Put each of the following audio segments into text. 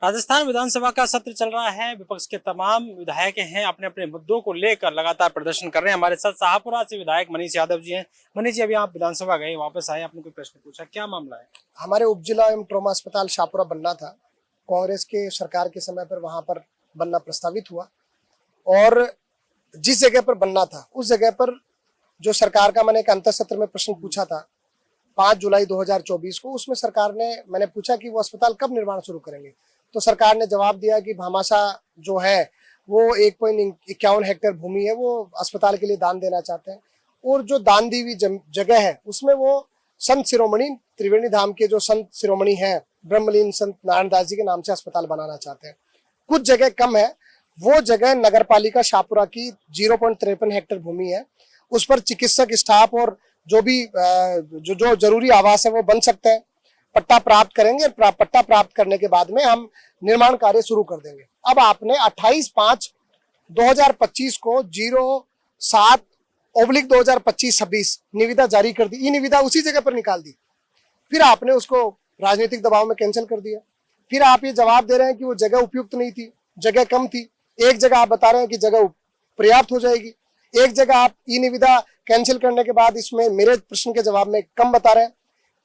राजस्थान विधानसभा का सत्र चल रहा है। विपक्ष के तमाम विधायक हैं, अपने अपने मुद्दों को लेकर लगातार प्रदर्शन कर रहे हैं। हमारे साथ शाहपुरा से विधायक मनीष यादव जी हैं। मनीष जी, अभी आप विधानसभा गए, वापस आए, आपने कोई प्रश्न पूछा, क्या मामला है? हमारे उपजिला एवं ट्रॉमा अस्पताल शाहपुरा बनना था। कांग्रेस के सरकार के समय पर वहां पर बनना प्रस्तावित हुआ और जिस जगह पर बनना था उस जगह पर जो सरकार का मैंने एक अंतर सत्र में प्रश्न पूछा था 5 जुलाई 2024 को, उसमें सरकार ने, मैंने पूछा कि वो अस्पताल कब निर्माण शुरू करेंगे, तो सरकार ने जवाब दिया कि भामाशाह जो है वो 1.51 हेक्टेयर भूमि है, वो अस्पताल के लिए दान देना चाहते हैं और जो दान दी हुई जगह है उसमें वो संत शिरोमणि त्रिवेणी धाम के जो संत शिरोमणि हैं ब्रह्मलीन संत नारायण दास जी के नाम से अस्पताल बनाना चाहते हैं। कुछ जगह कम है, वो जगह नगरपालिका शाहपुरा की 0.53 हेक्टेयर भूमि है, उस पर चिकित्सक स्टाफ और जो भी जो जरूरी आवास है वो बन सकते हैं। पट्टा प्राप्त करेंगे, पट्टा प्राप्त करने के बाद में हम निर्माण कार्य शुरू कर देंगे। अब आपने 28/5/2025 को 07/2025 निविदा जारी कर दी। ये निविदा उसी जगह पर निकाल दी, फिर आपने उसको राजनीतिक दबाव में कैंसिल कर दिया। फिर आप ये जवाब दे रहे हैं कि वो जगह उपयुक्त नहीं थी, जगह कम थी। एक जगह आप बता रहे हैं कि जगह पर्याप्त हो जाएगी, एक जगह आप ई निविदा कैंसिल करने के बाद इसमें मेरे प्रश्न के जवाब में कम बता रहे हैं।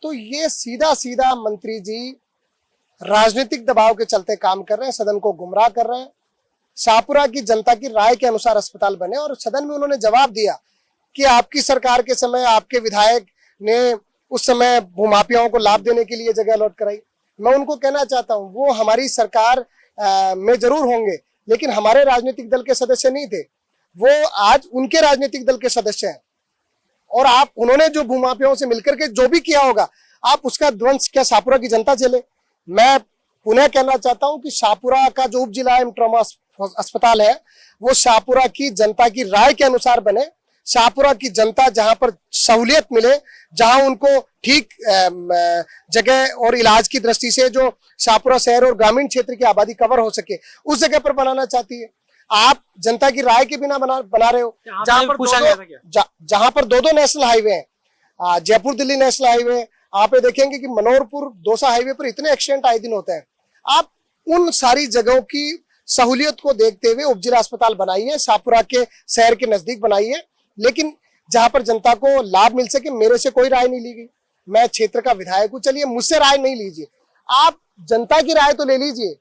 तो ये सीधा सीधा मंत्री जी राजनीतिक दबाव के चलते काम कर रहे हैं, सदन को गुमराह कर रहे हैं। शाहपुरा की जनता की राय के अनुसार अस्पताल बने और सदन में उन्होंने जवाब दिया कि आपकी सरकार के समय आपके विधायक ने उस समय भूमाफियाओं को लाभ देने के लिए जगह अलॉट कराई। मैं उनको कहना चाहता हूं, वो हमारी सरकार में जरूर होंगे लेकिन हमारे राजनीतिक दल के सदस्य नहीं थे, वो आज उनके राजनीतिक दल के सदस्य हैं और आप उन्होंने जो भूमाफियाओं से मिलकर के जो भी किया होगा आप उसका ध्वंस क्या शाहपुरा की जनता झेले? मैं पुनः कहना चाहता हूं कि शाहपुरा का जो उप जिला एवं ट्रॉमा अस्पताल है वो शाहपुरा की जनता की राय के अनुसार बने। शाहपुरा की जनता जहां पर सहूलियत मिले, जहां उनको ठीक जगह और इलाज की दृष्टि से जो शाहपुरा शहर और ग्रामीण क्षेत्र की आबादी कवर हो सके, उस जगह पर बनाना चाहती है। आप जनता की राय के बिना बना रहे हो। जहां पर दो नेशनल हाईवे हैं, जयपुर दिल्ली नेशनल हाईवे, आप ये देखेंगे कि मनोहरपुर दौसा हाईवे पर इतने एक्सीडेंट आए दिन होते हैं। आप उन सारी जगहों की सहूलियत को देखते हुए उपजिला अस्पताल बनाइए, शाहपुरा के शहर के नजदीक बनाइए, लेकिन जहां पर जनता को लाभ मिल सके। मेरे से कोई राय नहीं ली गई, मैं क्षेत्र का विधायक हूं, चलिए मुझसे राय नहीं लीजिए, आप जनता की राय तो ले लीजिए।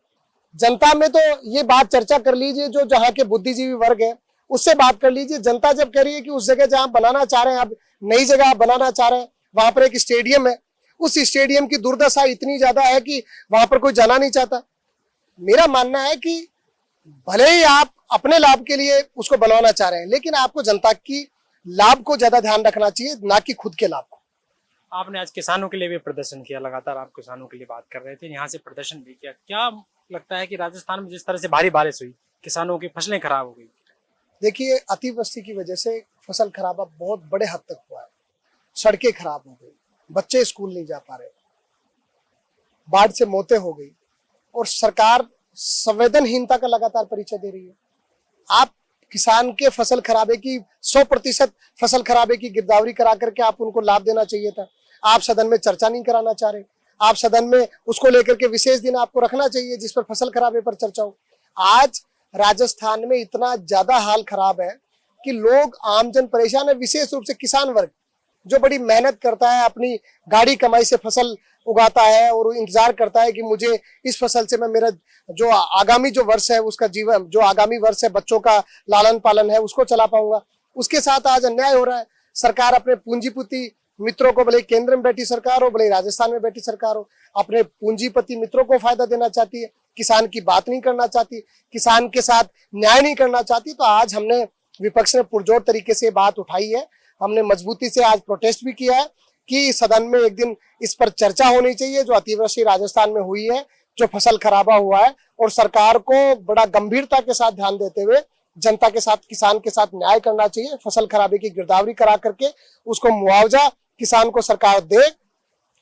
जनता में तो ये बात चर्चा कर लीजिए, जो जहां के बुद्धिजीवी वर्ग है उससे बात कर लीजिए। जनता जब कह रही है कि उस जगह जहां बनाना चाह रहे हैं, आप नई जगह बनाना चाह रहे हैं, वहां पर एक स्टेडियम है, उस स्टेडियम की दुर्दशा इतनी ज्यादा है कि वहां पर कोई जाना नहीं चाहता। मेरा मानना है कि भले ही आप अपने लाभ के लिए उसको बनवाना चाह रहे हैं, लेकिन आपको जनता की लाभ को ज्यादा ध्यान रखना चाहिए, ना कि खुद के लाभ को। आपने आज किसानों के लिए भी प्रदर्शन किया, लगातार आप किसानों के लिए बात कर रहे थे, यहाँ से प्रदर्शन भी किया। क्या लगता है कि राजस्थान में जिस तरह से भारी बारिश हुई, किसानों की फसलें खराब हो गई? देखिए, अतिवृष्टि की वजह से फसल खराबा बहुत बड़े हद तक हुआ है। सड़कें खराब हो गई, बच्चे स्कूल नहीं जा पा रहे, बाढ़ से मौतें हो गई और सरकार संवेदनहीनता का लगातार परिचय दे रही है। आप किसान के फसल खराबे की 100% फसल खराबे की गिरदावरी करा करके आप उनको लाभ देना चाहिए था। आप सदन में चर्चा नहीं कराना चाह रहे, आप सदन में उसको लेकर के विशेष दिन आपको रखना चाहिए जिस पर फसल खराबे पर चर्चा हो। आज राजस्थान में इतना ज्यादा हाल खराब है कि लोग, आमजन परेशान है, विशेष रूप से किसान वर्ग जो बड़ी मेहनत करता है, अपनी गाड़ी कमाई से फसल उगाता है और इंतजार करता है कि मुझे इस फसल से मैं मेरा जो आगामी जो वर्ष है उसका जीवन, जो आगामी वर्ष है बच्चों का लालन पालन है उसको चला पाऊंगा। उसके साथ आज अन्याय हो रहा है। सरकार अपने पूंजीपति मित्रों को, भले केंद्र में बैठी सरकार हो, भले राजस्थान में बैठी सरकार हो, अपने पूंजीपति मित्रों को फायदा देना चाहती है, किसान की बात नहीं करना चाहती, किसान के साथ न्याय नहीं करना चाहती। तो आज हमने, विपक्ष ने पुरजोर तरीके से बात उठाई है, हमने मजबूती से आज प्रोटेस्ट भी किया है कि सदन में एक दिन इस पर चर्चा होनी चाहिए। जो अतिवृष्टि राजस्थान में हुई है, जो फसल खराबा हुआ है, और सरकार को बड़ा गंभीरता के साथ ध्यान देते हुए जनता के साथ, किसान के साथ न्याय करना चाहिए। फसल खराबे की गिरदावरी करा करके उसको मुआवजा किसान को सरकार दे।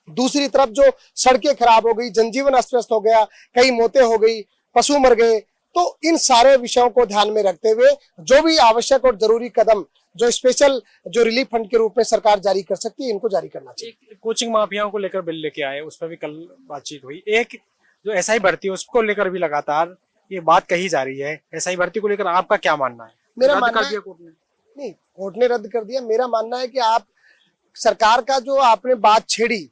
दूसरी तरफ जो सड़कें खराब हो गई, जनजीवन अस्त व्यस्त हो गया, कई मौतें हो गई, पशु मर गए, तो इन सारे विषयों को ध्यान में रखते हुए जो भी आवश्यक और जरूरी कदम जो स्पेशल जो रिलीफ फंड के रूप में सरकार जारी कर सकती है, इनको जारी करना चाहिए। कोचिंग माफियाओं को लेकर बिल लेके आए, उस पर भी कल बातचीत हुई। एक जो एसआई भर्ती है उसको लेकर भी लगातार ये बात कही जा रही है। एसआई भर्ती को लेकर आपका क्या मानना है? मेरा रद्द मानना कर दिया कोर्ट ने? नहीं, कोर्ट ने रद्द कर दिया। मेरा मानना है कि आप सरकार का जो आपने बात छेड़ी,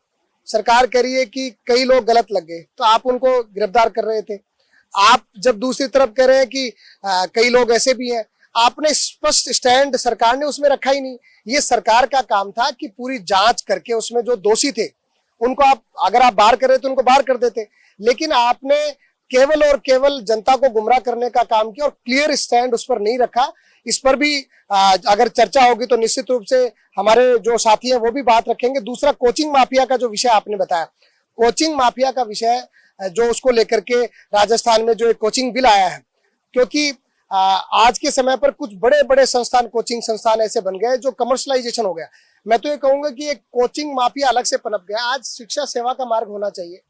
सरकार कह रही है कि कई लोग गलत लग गए, तो आप उनको गिरफ्तार कर रहे थे। आप जब दूसरी तरफ कह रहे हैं कि कई लोग ऐसे भी हैं, आपने स्पष्ट स्टैंड सरकार ने उसमें रखा ही नहीं। ये सरकार का काम था कि पूरी जांच करके उसमें जो दोषी थे उनको आप, अगर आप बाहर कर रहे थे उनको बाहर कर देते, लेकिन आपने केवल और केवल जनता को गुमराह करने का काम किया और क्लियर स्टैंड उस पर नहीं रखा। इस पर भी अगर चर्चा होगी तो निश्चित रूप से हमारे जो साथी हैं वो भी बात रखेंगे। दूसरा, कोचिंग माफिया का जो विषय आपने बताया, कोचिंग माफिया का विषय जो उसको लेकर के राजस्थान में जो एक कोचिंग बिल आया है, क्योंकि आज के समय पर कुछ बड़े बड़े संस्थान, कोचिंग संस्थान ऐसे बन गए जो कमर्शलाइजेशन हो गया। मैं तो ये कहूंगा कि एक कोचिंग माफिया अलग से पनप गया। आज शिक्षा सेवा का मार्ग होना चाहिए,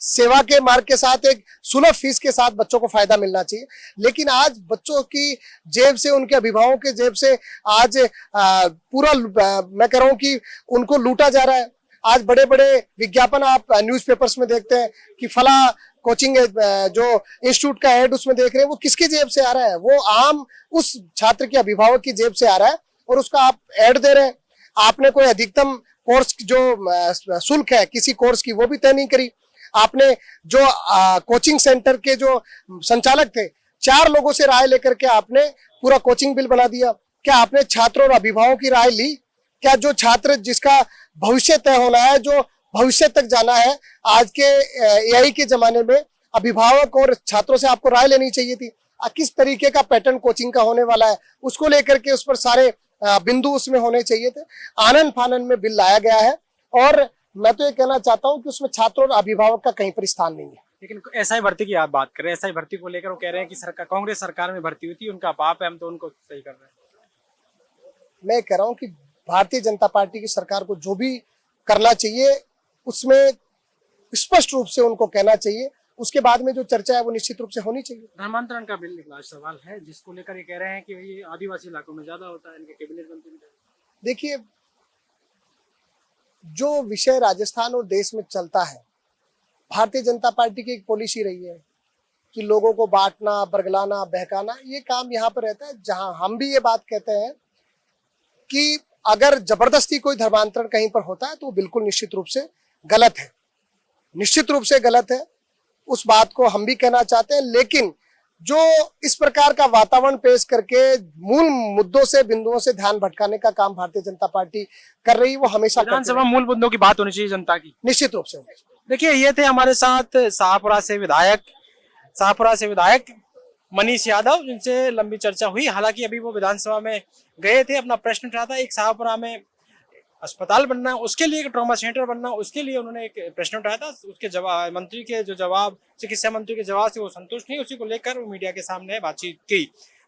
सेवा के मार्ग के साथ एक सुलभ फीस के साथ बच्चों को फायदा मिलना चाहिए, लेकिन आज बच्चों की जेब से, उनके अभिभावकों के जेब से आज पूरा मैं कह रहा हूं कि उनको लूटा जा रहा है। आज बड़े बड़े विज्ञापन आप न्यूज़पेपर्स में देखते हैं कि फला कोचिंग जो इंस्टीट्यूट का हेड उसमें देख रहे हैं, वो किसकी जेब से आ रहा है? वो आम उस छात्र के अभिभावक की जेब से आ रहा है और उसका आप ऐड दे रहे हैं। आपने कोई अधिकतम कोर्स जो शुल्क है किसी कोर्स की वो भी तय नहीं करी। आपने जो कोचिंग सेंटर के जो संचालक थे, 4 लोगों से राय लेकर के आपने पूरा कोचिंग बिल बना दिया। क्या आपने छात्रों और अभिभावकों की राय ली? क्या जो छात्र जिसका भविष्य तय होना है, जो भविष्य तक जाना है, आज के एआई के जमाने में अभिभावक और छात्रों से आपको राय लेनी चाहिए थी। किस तरीके का पैटर्न कोचिंग का होने वाला है उसको लेकर के उस पर सारे बिंदु उसमें होने चाहिए थे। आनन फानन में बिल लाया गया है और मैं तो ये कहना चाहता हूं कि उसमें छात्र और अभिभावक का कहीं पर स्थान नहीं है। लेकिन एसआई भर्ती की आप बात करें, एसआई भर्ती को लेकर वो कह रहे हैं कि सरकार, कांग्रेस सरकार में भर्ती हुई थी, उनका पाप है, हम तो उनको सही कर रहे हैं। मैं कह रहा हूं कि भारतीय जनता पार्टी की सरकार को जो भी करना चाहिए उसमें स्पष्ट रूप से उनको कहना चाहिए। उसके बाद में जो चर्चा है वो निश्चित रूप से होनी चाहिए। धर्मांतरण का बिल निकला सवाल है, जिसको लेकर ये कह रहे हैं कि ये आदिवासी इलाकों में ज्यादा होता है, इनके कैबिनेट मंत्री। देखिए, जो विषय राजस्थान और देश में चलता है, भारतीय जनता पार्टी की एक पॉलिसी रही है कि लोगों को बांटना, बरगलाना, बहकाना, ये काम यहाँ पर रहता है। जहां हम भी ये बात कहते हैं कि अगर जबरदस्ती कोई धर्मांतरण कहीं पर होता है तो वो बिल्कुल निश्चित रूप से गलत है, निश्चित रूप से गलत है। उस बात को हम भी कहना चाहते हैं, लेकिन जो इस प्रकार का वातावरण पेश करके मूल मुद्दों से, बिंदुओं से ध्यान भटकाने का काम भारतीय जनता पार्टी कर रही है, वो हमेशा विधानसभा मूल मुद्दों की बात होनी चाहिए जनता की, निश्चित रूप से। देखिए, ये थे हमारे साथ शाहपुरा से विधायक मनीष यादव, जिनसे लंबी चर्चा हुई। हालांकि अभी वो विधानसभा में गए थे, अपना प्रश्न उठाया था। एक शाहपुरा में अस्पताल बनना, उसके लिए एक ट्रॉमा सेंटर बनना, उसके लिए उन्होंने एक प्रश्न उठाया था। उसके जवाब, मंत्री के जो जवाब, चिकित्सा मंत्री के जवाब से वो संतुष्ट नहीं, उसी को लेकर वो मीडिया के सामने बातचीत की।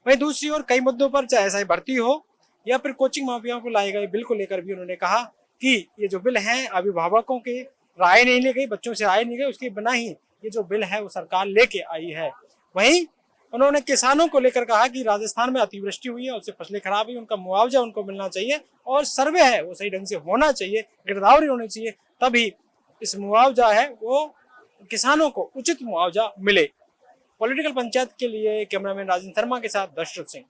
वहीं दूसरी ओर कई मुद्दों पर, चाहे एसआई भर्ती हो या फिर कोचिंग माफियाओं को लाए गए बिल को लेकर भी उन्होंने कहा कि ये जो बिल है, अभिभावकों की राय नहीं ली गई, बच्चों से राय नहीं गई, उसके बिना ही ये जो बिल है वो सरकार लेके आई है। वहीं उन्होंने किसानों को लेकर कहा कि राजस्थान में अतिवृष्टि हुई है, उससे फसलें खराब हुई, उनका मुआवजा उनको मिलना चाहिए और सर्वे है वो सही ढंग से होना चाहिए, गिरदावरी होनी चाहिए, तभी इस मुआवजा है वो किसानों को उचित मुआवजा मिले। पॉलिटिकल पंचायत के लिए कैमरामैन राजेंद्र शर्मा के साथ दशरथ सिंह।